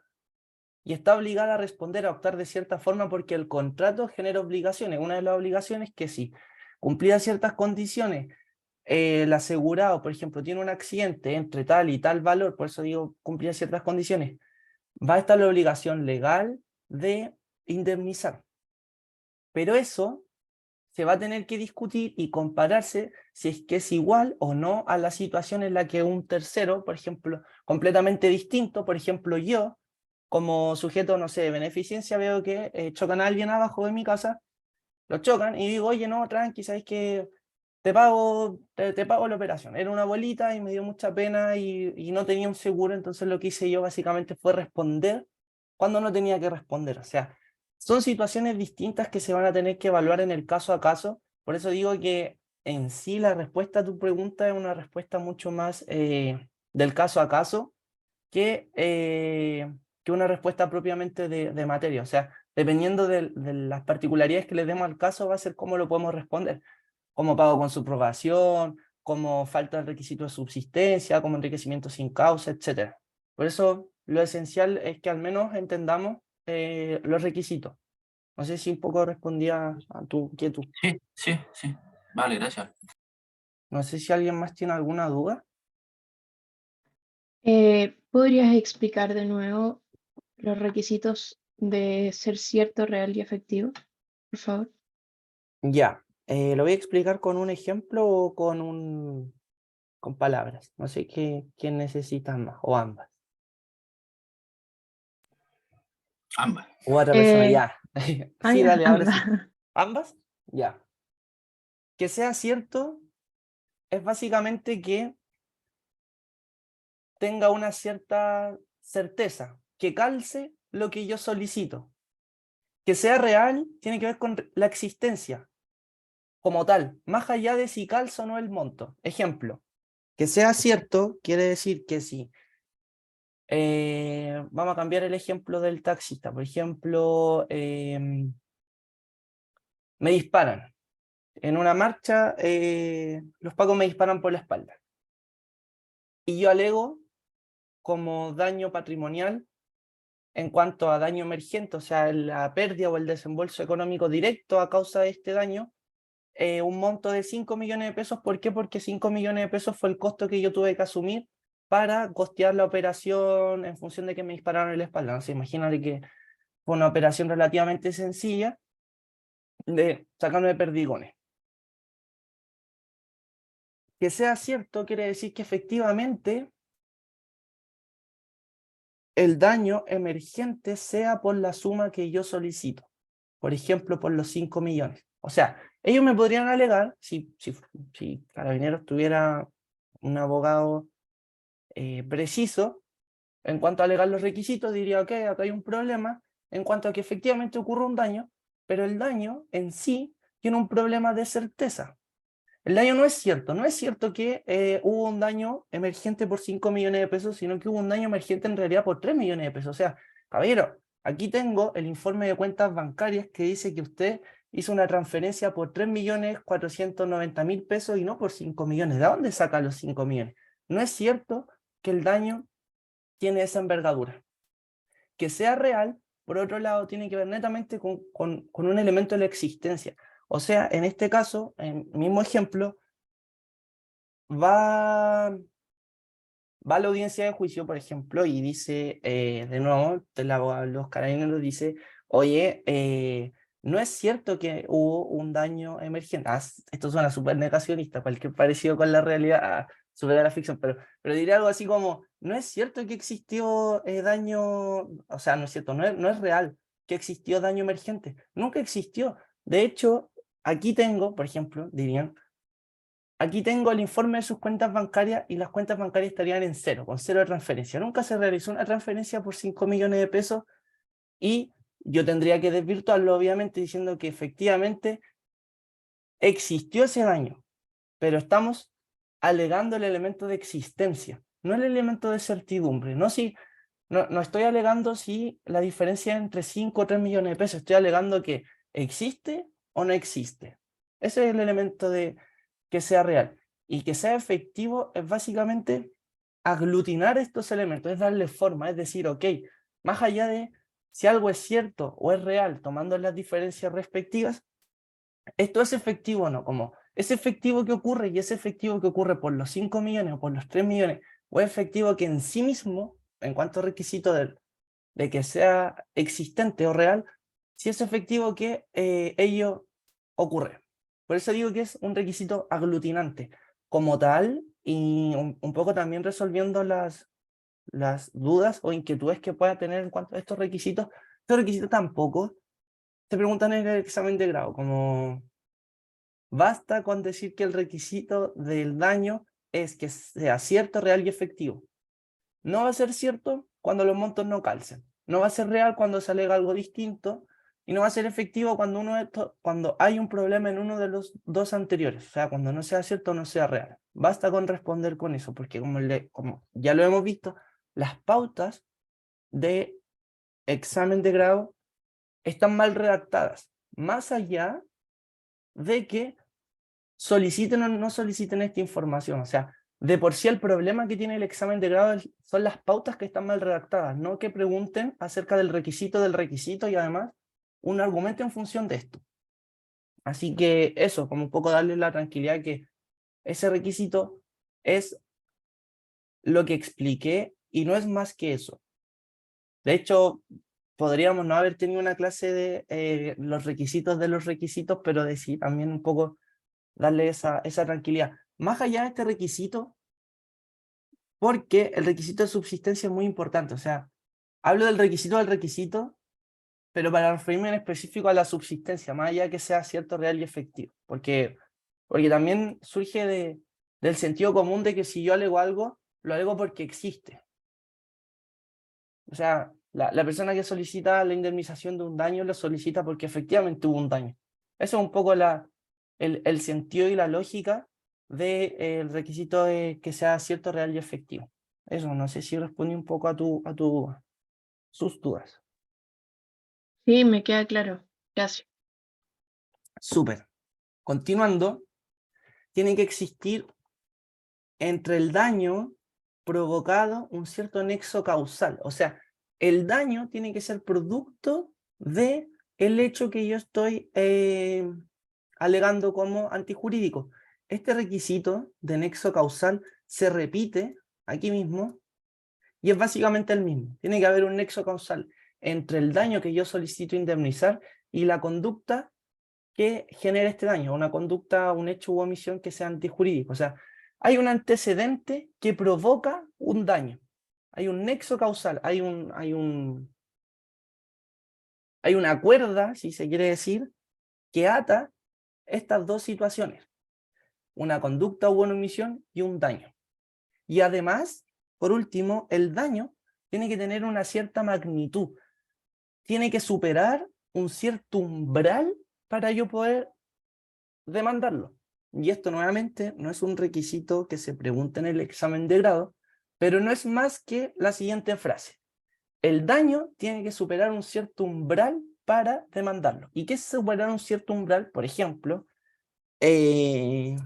y está obligada a responder, a optar de cierta forma porque el contrato genera obligaciones. Una de las obligaciones es que si cumplidas ciertas condiciones, el asegurado, por ejemplo, tiene un accidente entre tal y tal valor, por eso digo cumplidas ciertas condiciones, va a estar la obligación legal de indemnizar. Pero eso se va a tener que discutir y compararse si es que es igual o no a la situación en la que un tercero, por ejemplo, completamente distinto, por ejemplo yo, como sujeto, no sé, de beneficencia, veo que chocan a alguien abajo de mi casa, lo chocan y digo, oye, no, tranqui, ¿sabes qué? Te pago la operación. Era una abuelita y me dio mucha pena y no tenía un seguro, entonces lo que hice yo básicamente fue responder cuando no tenía que responder. O sea, son situaciones distintas que se van a tener que evaluar en el caso a caso. Por eso digo que en sí la respuesta a tu pregunta es una respuesta mucho más del caso a caso que una respuesta propiamente de materia. O sea, dependiendo de las particularidades que le demos al caso, va a ser cómo lo podemos responder. Como pago con subrogación, como falta de requisito de subsistencia, como enriquecimiento sin causa, etc. Por eso lo esencial es que al menos entendamos los requisitos. No sé si un poco respondía a tu inquietud. Sí, sí, sí. Vale, gracias. No sé si alguien más tiene alguna duda. ¿Podrías explicar de nuevo los requisitos de ser cierto, real y efectivo, por favor? Ya, lo voy a explicar con un ejemplo o con palabras. No sé quién necesita más, o ambas. Ambas. O otra persona, Eh, ya. Sí, ya, dale, ahora sí. anda. ¿Ambas? Ya. Que sea cierto es básicamente que tenga una cierta certeza, que calce lo que yo solicito. Que sea real tiene que ver con la existencia como tal, más allá de si calza o no el monto. Ejemplo, que sea cierto quiere decir que si, vamos a cambiar el ejemplo del taxista, por ejemplo, me disparan. En una marcha, los pacos me disparan por la espalda. Y yo alego como daño patrimonial en cuanto a daño emergente, o sea, la pérdida o el desembolso económico directo a causa de este daño, un monto de 5 millones de pesos. ¿Por qué? Porque 5 millones de pesos fue el costo que yo tuve que asumir para costear la operación en función de que me dispararon en la espalda. Entonces, imagínate que fue una operación relativamente sencilla de sacarme perdigones. Que sea cierto quiere decir que efectivamente el daño emergente sea por la suma que yo solicito. Por ejemplo, por los 5 millones. O sea, ellos me podrían alegar, si Carabineros tuviera un abogado preciso, en cuanto a alegar los requisitos, diría, ok, acá hay un problema, en cuanto a que efectivamente ocurre un daño, pero el daño en sí tiene un problema de certeza. El daño no es cierto, no es cierto que hubo un daño emergente por 5 millones de pesos, sino que hubo un daño emergente en realidad por 3 millones de pesos. O sea, caballero, aquí tengo el informe de cuentas bancarias que dice que usted hizo una transferencia por 3.490.000 pesos y no por 5 millones. ¿De dónde saca los 5 millones? No es cierto que el daño tiene esa envergadura. Que sea real, por otro lado, tiene que ver netamente con un elemento de la existencia. O sea, en este caso, en el mismo ejemplo, va a la audiencia de juicio, por ejemplo, y dice, de nuevo, los Carabineros dice, oye, no es cierto que hubo un daño emergente. Esto suena súper negacionista, cualquier parecido con la realidad, supera la ficción, pero diré algo así como, no es cierto que existió daño, o sea, no es cierto, no es real que existió daño emergente, nunca existió. De hecho, aquí tengo, por ejemplo, dirían, aquí tengo el informe de sus cuentas bancarias y las cuentas bancarias estarían en cero, con cero de transferencia. Nunca se realizó una transferencia por 5 millones de pesos y yo tendría que desvirtuarlo, obviamente, diciendo que efectivamente existió ese daño, pero estamos alegando el elemento de existencia, no el elemento de certidumbre. No estoy alegando si la diferencia es entre 5 o 3 millones de pesos, estoy alegando que existe o no existe. Ese es el elemento de que sea real. Y que sea efectivo es básicamente aglutinar estos elementos, es darle forma, es decir, ok, más allá de si algo es cierto o es real, tomando las diferencias respectivas, esto es efectivo o no, como es efectivo que ocurre y es efectivo que ocurre por los 5 millones o por los 3 millones, o es efectivo que en sí mismo, en cuanto a requisito de que sea existente o real, si es efectivo que ello ocurre. Por eso digo que es un requisito aglutinante como tal, y un poco también resolviendo las dudas o inquietudes que pueda tener en cuanto a estos requisitos. Estos requisitos tampoco te preguntan en el examen de grado, como basta con decir que el requisito del daño es que sea cierto, real y efectivo. No va a ser cierto cuando los montos no calcen. No va a ser real cuando se alega algo distinto. Y no va a ser efectivo cuando hay un problema en uno de los dos anteriores. O sea, cuando no sea cierto o no sea real. Basta con responder con eso, porque como ya lo hemos visto, las pautas de examen de grado están mal redactadas. Más allá de que soliciten o no soliciten esta información. O sea, de por sí el problema que tiene el examen de grado son las pautas que están mal redactadas, no que pregunten acerca del requisito y además un argumento en función de esto. Así que eso, como un poco darle la tranquilidad que ese requisito es lo que expliqué y no es más que eso. De hecho, podríamos no haber tenido una clase de los requisitos de los requisitos, pero de sí también un poco darle esa tranquilidad. Más allá de este requisito, porque el requisito de subsistencia es muy importante. O sea, hablo del requisito, pero para referirme en específico a la subsistencia, más allá de que sea cierto, real y efectivo. Porque también surge del sentido común de que si yo alego algo, lo alego porque existe. O sea, La persona que solicita la indemnización de un daño lo solicita porque efectivamente hubo un daño. Eso es un poco el sentido y la lógica del requisito de que sea cierto, real y efectivo. Eso, no sé si respondí un poco a sus dudas. Sí, me queda claro. Gracias. Súper. Continuando, tiene que existir entre el daño provocado un cierto nexo causal. O sea, el daño tiene que ser producto de el hecho que yo estoy alegando como antijurídico. Este requisito de nexo causal se repite aquí mismo y es básicamente el mismo. Tiene que haber un nexo causal entre el daño que yo solicito indemnizar y la conducta que genera este daño, una conducta, un hecho u omisión que sea antijurídico. O sea, hay un antecedente que provoca un daño. Hay un nexo causal, hay una cuerda, si se quiere decir, que ata estas dos situaciones. Una conducta u una omisión y un daño. Y además, por último, el daño tiene que tener una cierta magnitud. Tiene que superar un cierto umbral para yo poder demandarlo. Y esto nuevamente no es un requisito que se pregunte en el examen de grado, pero no es más que la siguiente frase. El daño tiene que superar un cierto umbral para demandarlo. ¿Y qué es superar un cierto umbral? Por ejemplo, fue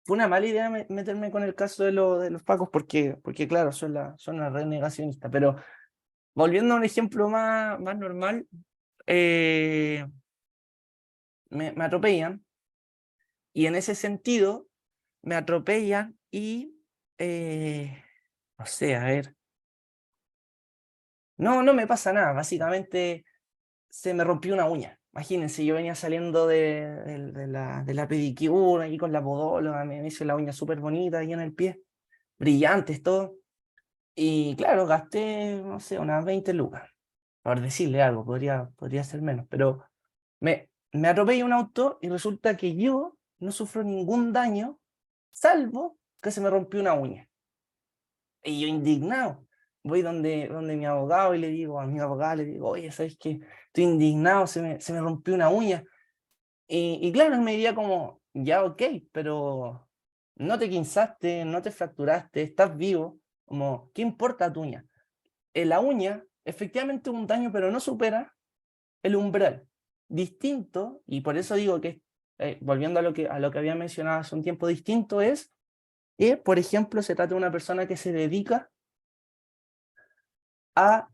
una mala idea meterme con el caso de los pacos porque claro, son la red negacionista, pero volviendo a un ejemplo más normal, me atropellan, y en ese sentido me atropellan y, no sé, a ver, no me pasa nada, básicamente se me rompió una uña. Imagínense, yo venía saliendo de la pedicure, ahí con la podóloga, me hice la uña súper bonita ahí en el pie, brillantes, todo. Y claro, gasté, no sé, unas 20 lucas, por decirle algo, podría ser menos, pero me atropella un auto y resulta que yo no sufro ningún daño, salvo que se me rompió una uña. Y yo indignado, voy donde mi abogado y le digo a mi abogada, le digo, oye, ¿sabes qué? Estoy indignado, se me rompió una uña. Y claro, él me diría como, ya ok, pero no te quinzaste, no te fracturaste, estás vivo, como, ¿qué importa tu uña? La uña, efectivamente un daño, pero no supera el umbral. Distinto, y por eso digo que, volviendo a lo que había mencionado hace un tiempo, distinto es que, por ejemplo, se trata de una persona que se dedica a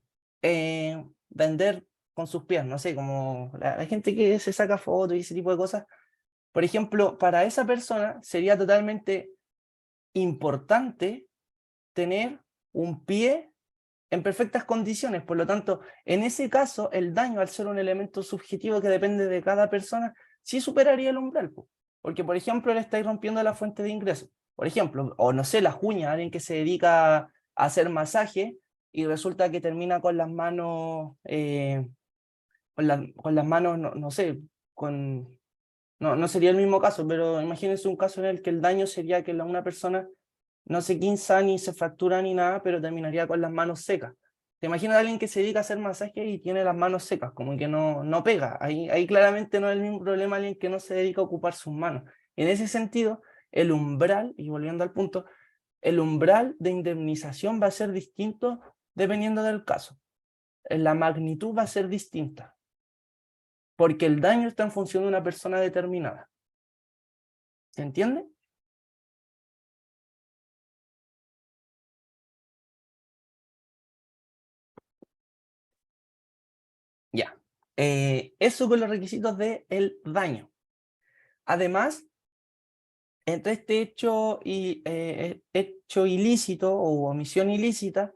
vender con sus pies, no sé, como la gente que se saca fotos y ese tipo de cosas. Por ejemplo, para esa persona sería totalmente importante tener un pie en perfectas condiciones. Por lo tanto, en ese caso, el daño, al ser un elemento subjetivo que depende de cada persona, sí superaría el umbral. Porque, por ejemplo, le estáis rompiendo la fuente de ingreso. Por ejemplo, o no sé, las uñas, alguien que se dedica a hacer masaje y resulta que termina con las manos, con las manos, no sé, no sería el mismo caso, pero imagínense un caso en el que el daño sería que una persona no se quinza ni se fractura ni nada, pero terminaría con las manos secas. ¿Te imaginas a alguien que se dedica a hacer masaje y tiene las manos secas? Como que no pega. Ahí claramente no es el mismo problema alguien que no se dedica a ocupar sus manos. En ese sentido, el umbral, y volviendo al punto, el umbral de indemnización va a ser distinto dependiendo del caso. La magnitud va a ser distinta, porque el daño está en función de una persona determinada. ¿Se entiende? Ya. Eso con los requisitos del daño. Además, entre este hecho ilícito o omisión ilícita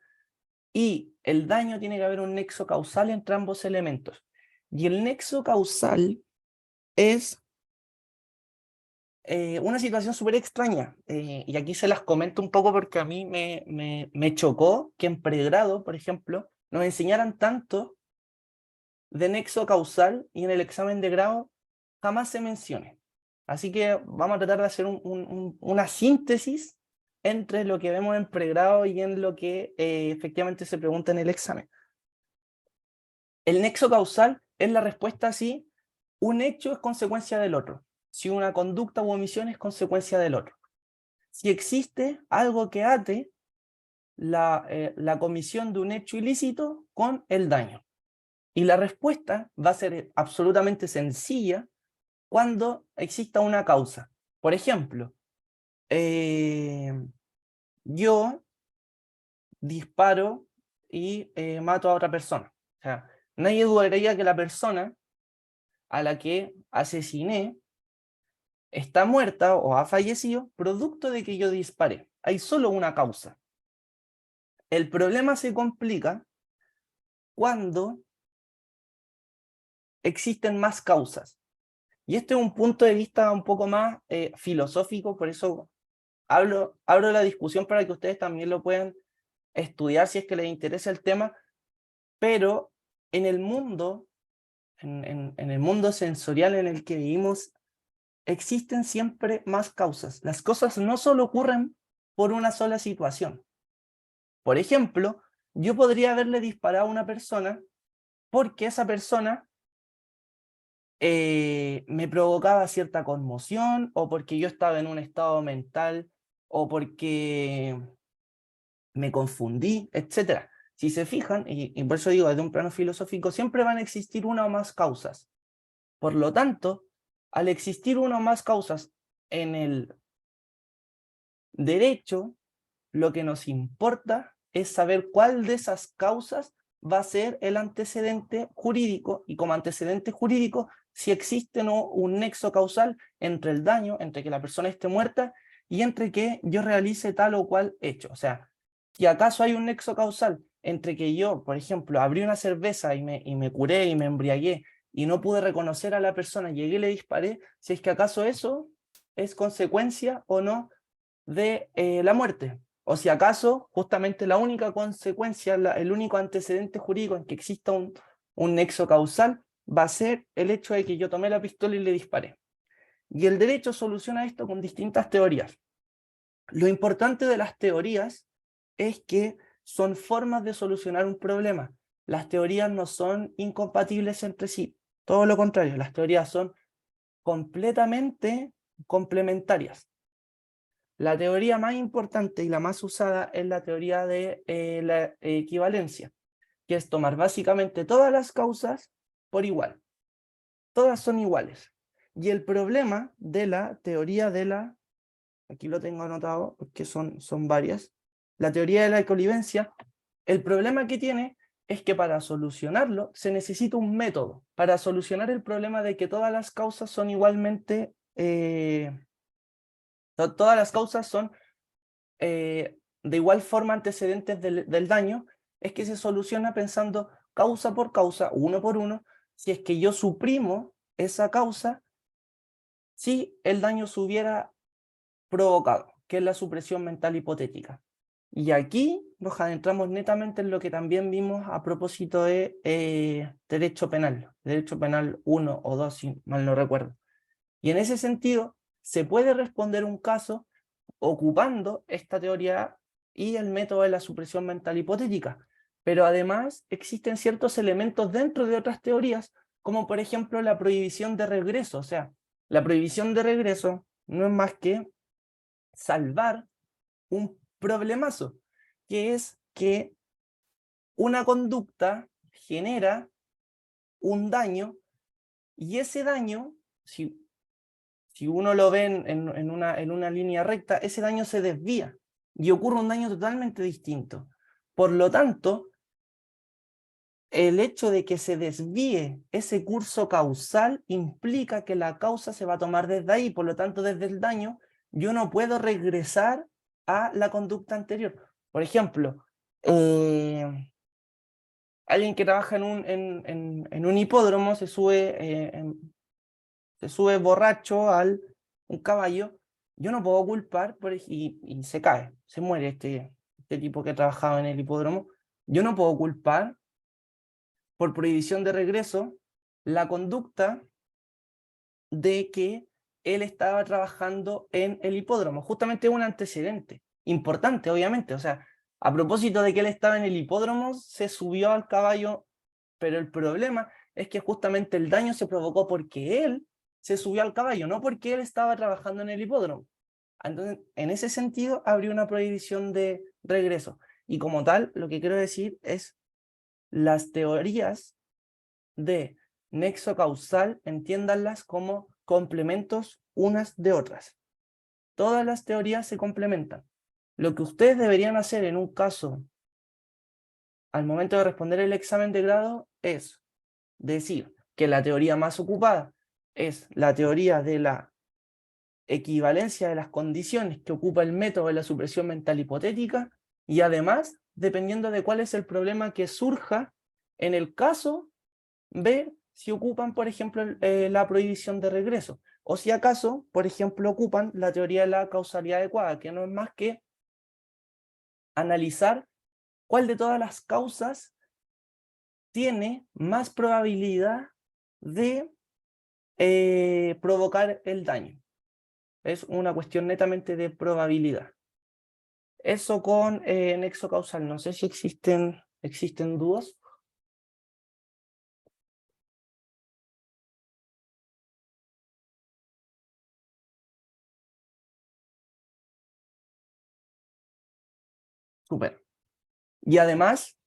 y el daño tiene que haber un nexo causal entre ambos elementos. Y el nexo causal es una situación súper extraña. Y aquí se las comento un poco porque a mí me chocó que en pregrado, por ejemplo, nos enseñaran tanto de nexo causal y en el examen de grado jamás se mencione. Así que vamos a tratar de hacer una síntesis entre lo que vemos en pregrado y en lo que efectivamente se pregunta en el examen. El nexo causal es la respuesta si un hecho es consecuencia del otro, si una conducta u omisión es consecuencia del otro. Si existe algo que ate la comisión de un hecho ilícito con el daño. Y la respuesta va a ser absolutamente sencilla cuando exista una causa. Por ejemplo, yo disparo y mato a otra persona. O sea, nadie dudaría que la persona a la que asesiné está muerta o ha fallecido producto de que yo disparé. Hay solo una causa. El problema se complica cuando existen más causas. Y este es un punto de vista un poco más filosófico, por eso abro la discusión para que ustedes también lo puedan estudiar si es que les interesa el tema, pero en el mundo, en el mundo sensorial en el que vivimos, existen siempre más causas. Las cosas no solo ocurren por una sola situación. Por ejemplo, yo podría haberle disparado a una persona porque esa persona me provocaba cierta conmoción, o porque yo estaba en un estado mental, o porque me confundí, etc. Si se fijan, y por eso digo, desde un plano filosófico, siempre van a existir una o más causas. Por lo tanto, al existir una o más causas en el derecho, lo que nos importa es saber cuál de esas causas va a ser el antecedente jurídico, y como antecedente jurídico, si existe o no un nexo causal entre el daño, entre que la persona esté muerta, y entre que yo realice tal o cual hecho. O sea, si acaso hay un nexo causal entre que yo, por ejemplo, abrí una cerveza y me curé y me embriagué, y no pude reconocer a la persona, llegué y le disparé, si es que acaso eso es consecuencia o no de la muerte. O si acaso, justamente la única consecuencia, el único antecedente jurídico en que exista un nexo causal, va a ser el hecho de que yo tomé la pistola y le disparé. Y el derecho soluciona esto con distintas teorías. Lo importante de las teorías es que son formas de solucionar un problema. Las teorías no son incompatibles entre sí. Todo lo contrario, las teorías son completamente complementarias. La teoría más importante y la más usada es la teoría de la equivalencia, que es tomar básicamente todas las causas por igual. Todas son iguales. Y el problema de la teoría de la, aquí lo tengo anotado porque son varias, la teoría de la equivalencia, el problema que tiene es que para solucionarlo se necesita un método para solucionar el problema de que todas las causas son igualmente, todas las causas son de igual forma antecedentes del daño, es que se soluciona pensando causa por causa, uno por uno, si es que yo suprimo esa causa, si el daño se hubiera provocado, que es la supresión mental hipotética. Y aquí nos adentramos netamente en lo que también vimos a propósito de derecho penal 1 o 2, si mal no recuerdo. Y en ese sentido, se puede responder un caso ocupando esta teoría y el método de la supresión mental hipotética. Pero además existen ciertos elementos dentro de otras teorías, como por ejemplo la prohibición de regreso. O sea, la prohibición de regreso no es más que salvar un problemazo, que es que una conducta genera un daño, y ese daño, si uno lo ve en una línea recta, ese daño se desvía y ocurre un daño totalmente distinto. Por lo tanto, el hecho de que se desvíe ese curso causal implica que la causa se va a tomar desde ahí. Por lo tanto, desde el daño, yo no puedo regresar a la conducta anterior. Por ejemplo, alguien que trabaja en un hipódromo se sube borracho al un caballo, yo no puedo culpar y se cae, se muere este tipo que trabajaba en el hipódromo, yo no puedo culpar por prohibición de regreso la conducta de que él estaba trabajando en el hipódromo. Justamente es un antecedente, importante, obviamente. O sea, a propósito de que él estaba en el hipódromo, se subió al caballo, pero el problema es que justamente el daño se provocó porque él se subió al caballo, no porque él estaba trabajando en el hipódromo. Entonces, en ese sentido, habría una prohibición de regreso. Y como tal, lo que quiero decir es las teorías de nexo causal, entiéndanlas como complementos unas de otras. Todas las teorías se complementan. Lo que ustedes deberían hacer en un caso, al momento de responder el examen de grado, es decir que la teoría más ocupada es la teoría de la equivalencia de las condiciones que ocupa el método de la supresión mental hipotética, y además, dependiendo de cuál es el problema que surja, en el caso, ver si ocupan, por ejemplo, la prohibición de regreso, o si acaso, por ejemplo, ocupan la teoría de la causalidad adecuada, que no es más que analizar cuál de todas las causas tiene más probabilidad de provocar el daño. Es una cuestión netamente de probabilidad. Eso con nexo causal. No sé si existen dudas. Súper. Y además,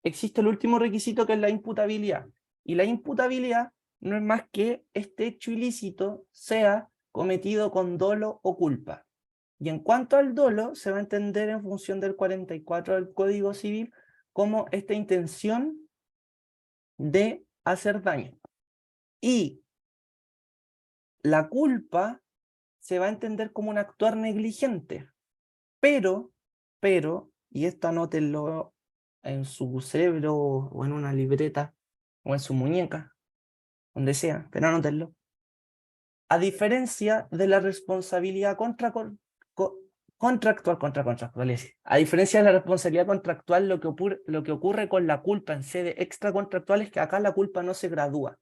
existe el último requisito, que es la imputabilidad. Y la imputabilidad no es más que este hecho ilícito sea cometido con dolo o culpa. Y en cuanto al dolo, se va a entender en función del 44 del Código Civil como esta intención de hacer daño. Y la culpa se va a entender como un actuar negligente. Pero, y esto anótenlo en su cerebro o en una libreta o en su muñeca, donde sea, pero anótenlo. A diferencia de la responsabilidad contractual, a diferencia de la responsabilidad contractual, lo que ocurre con la culpa en sede extracontractual es que acá la culpa no se gradúa.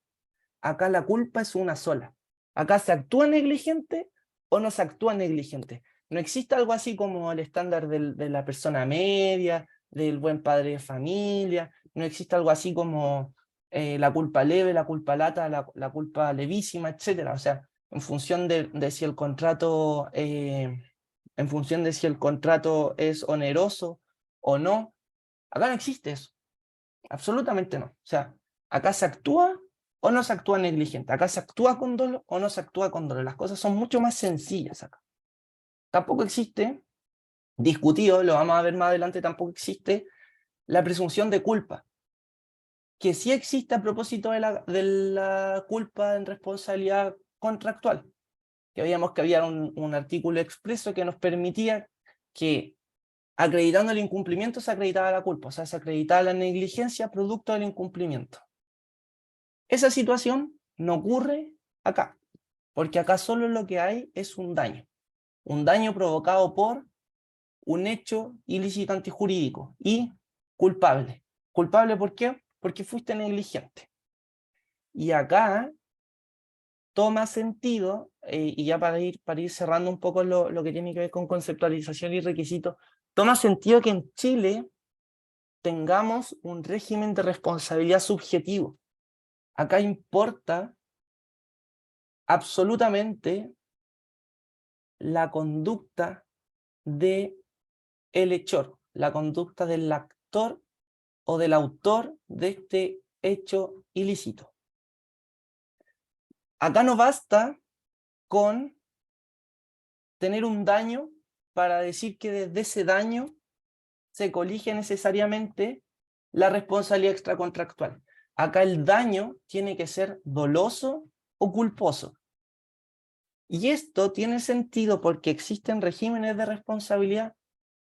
Acá la culpa es una sola. Acá se actúa negligente o no se actúa negligente. No existe algo así como el estándar de la persona media, del buen padre de familia. No existe algo así como la culpa leve, la culpa lata, la culpa levísima, etc. O sea, en función de si el contrato, en función de si el contrato es oneroso o no. Acá no existe eso. Absolutamente no. O sea, acá se actúa o no se actúa negligente. Acá se actúa con dolo o no se actúa con dolo. Las cosas son mucho más sencillas acá. Tampoco existe, discutido, lo vamos a ver más adelante, tampoco existe la presunción de culpa, que sí existe a propósito de la culpa en responsabilidad contractual, que veíamos que había un artículo expreso que nos permitía que, acreditando el incumplimiento, se acreditaba la culpa, o sea, se acreditaba la negligencia producto del incumplimiento. Esa situación no ocurre acá, porque acá solo lo que hay es un daño provocado por un hecho ilícito antijurídico y culpable. ¿Culpable por qué? Porque fuiste negligente. Y acá toma sentido, y ya para ir cerrando un poco lo que tiene que ver con conceptualización y requisitos, toma sentido que en Chile tengamos un régimen de responsabilidad subjetivo. Acá importa absolutamente la conducta del hechor, la conducta del actor o del autor de este hecho ilícito. Acá no basta con tener un daño para decir que desde ese daño se colige necesariamente la responsabilidad extracontractual. Acá el daño tiene que ser doloso o culposo. Y esto tiene sentido porque existen regímenes de responsabilidad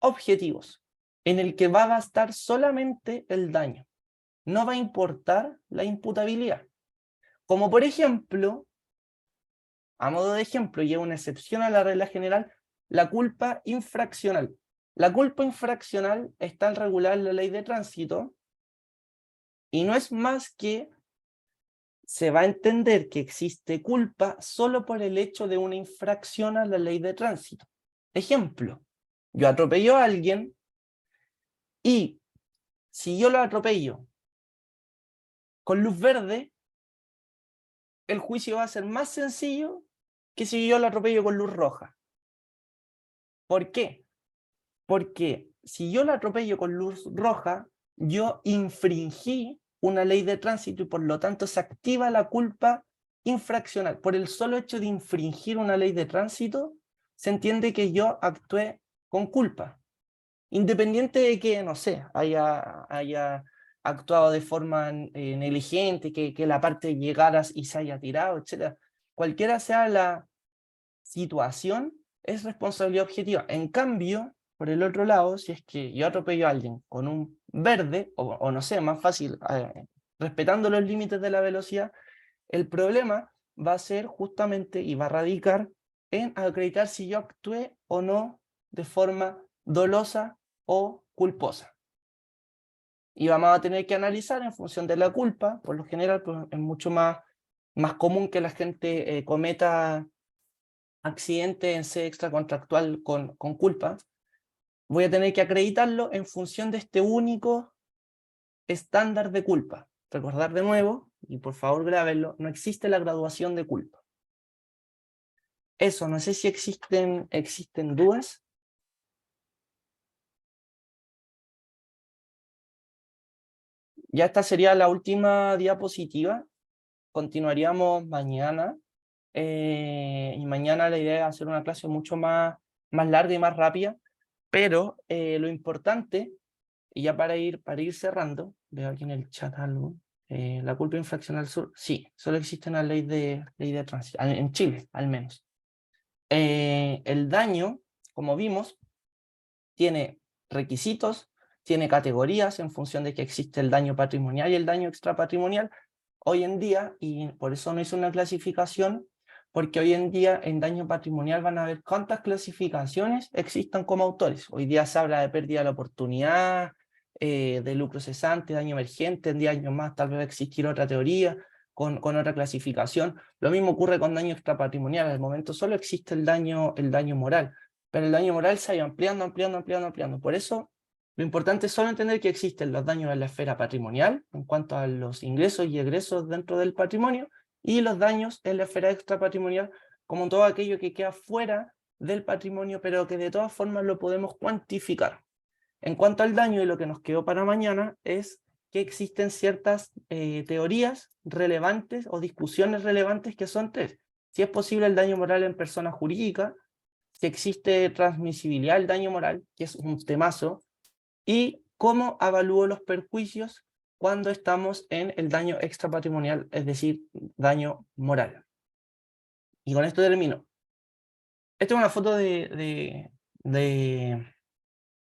objetivos, en el que va a bastar solamente el daño. No va a importar la imputabilidad. Como por ejemplo, a modo de ejemplo, y es una excepción a la regla general, la culpa infraccional. La culpa infraccional está al regular la ley de tránsito y no es más que se va a entender que existe culpa solo por el hecho de una infracción a la ley de tránsito. Ejemplo, Yo atropello a alguien y si yo lo atropello con luz verde, el juicio va a ser más sencillo que si yo lo atropello con luz roja. ¿Por qué? Porque si yo lo atropello con luz roja, yo infringí una ley de tránsito y por lo tanto se activa la culpa infraccional. Por el solo hecho de infringir una ley de tránsito, se entiende que yo actué con culpa. Independiente de que, no sé, haya actuado de forma negligente, que la parte llegara y se haya tirado, etc. Cualquiera sea la situación, es responsabilidad objetiva. En cambio, por el otro lado, si es que yo atropello a alguien con un verde, o no sé, más fácil, respetando los límites de la velocidad, el problema va a ser justamente y va a radicar en acreditar si yo actué o no de forma dolosa o culposa. Y vamos a tener que analizar en función de la culpa. Por lo general, pues, es mucho más común que la gente cometa accidente en sede extracontractual con culpa. Voy a tener que acreditarlo en función de este único estándar de culpa. Recordar de nuevo, y por favor grábenlo, no existe la graduación de culpa. Eso, no sé si existen dudas. Ya esta sería la última diapositiva. Continuaríamos mañana. Y mañana la idea es hacer una clase mucho más larga y más rápida. Pero lo importante, y ya para ir cerrando, veo aquí en el chat algo, la culpa infraccional sur, sí, solo existe una ley de tránsito, en Chile al menos. El daño, como vimos, tiene requisitos, tiene categorías en función de que existe el daño patrimonial y el daño extrapatrimonial. Hoy en día, y por eso no hice una clasificación, porque hoy en día en daño patrimonial van a ver cuántas clasificaciones existan como autores. Hoy día se habla de pérdida de la oportunidad, de lucro cesante, daño emergente. En 10 años más tal vez va a existir otra teoría con otra clasificación. Lo mismo ocurre con daño extrapatrimonial. Al momento solo existe el daño moral, pero el daño moral se ha ido ampliando. Por eso, lo importante es solo entender que existen los daños en la esfera patrimonial, en cuanto a los ingresos y egresos dentro del patrimonio, y los daños en la esfera extrapatrimonial, como todo aquello que queda fuera del patrimonio, pero que de todas formas lo podemos cuantificar. En cuanto al daño, y lo que nos quedó para mañana, es que existen ciertas teorías relevantes o discusiones relevantes que son 3. Si es posible el daño moral en persona jurídica, si existe transmisibilidad del daño moral, que es un temazo, y cómo evalúo los perjuicios cuando estamos en el daño extrapatrimonial, es decir, daño moral. Y con esto termino. Esta es una foto de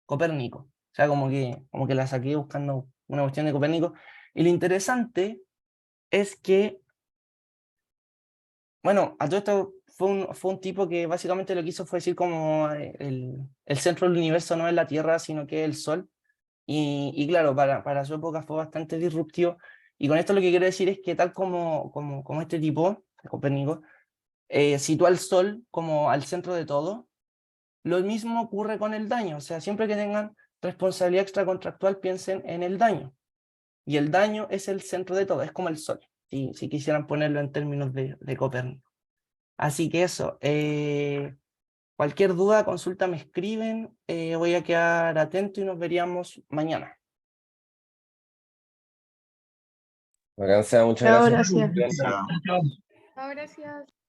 Copérnico. O sea, como que la saqué buscando una cuestión de Copérnico. Y lo interesante es que, bueno, a todo esto fue un tipo que básicamente lo que hizo fue decir como el centro del universo no es la Tierra, sino que es el Sol. Y claro, para su época fue bastante disruptivo. Y con esto lo que quiero decir es que tal como este tipo, Copérnico, sitúa al Sol como al centro de todo, lo mismo ocurre con el daño. O sea, siempre que tengan responsabilidad extracontractual, piensen en el daño. Y el daño es el centro de todo, es como el Sol, si quisieran ponerlo en términos de Copérnico. Así que eso, cualquier duda, consulta, me escriben, voy a quedar atento y nos veríamos mañana. Vacancia, muchas Chao, gracias. gracias. Ya. Chao, gracias.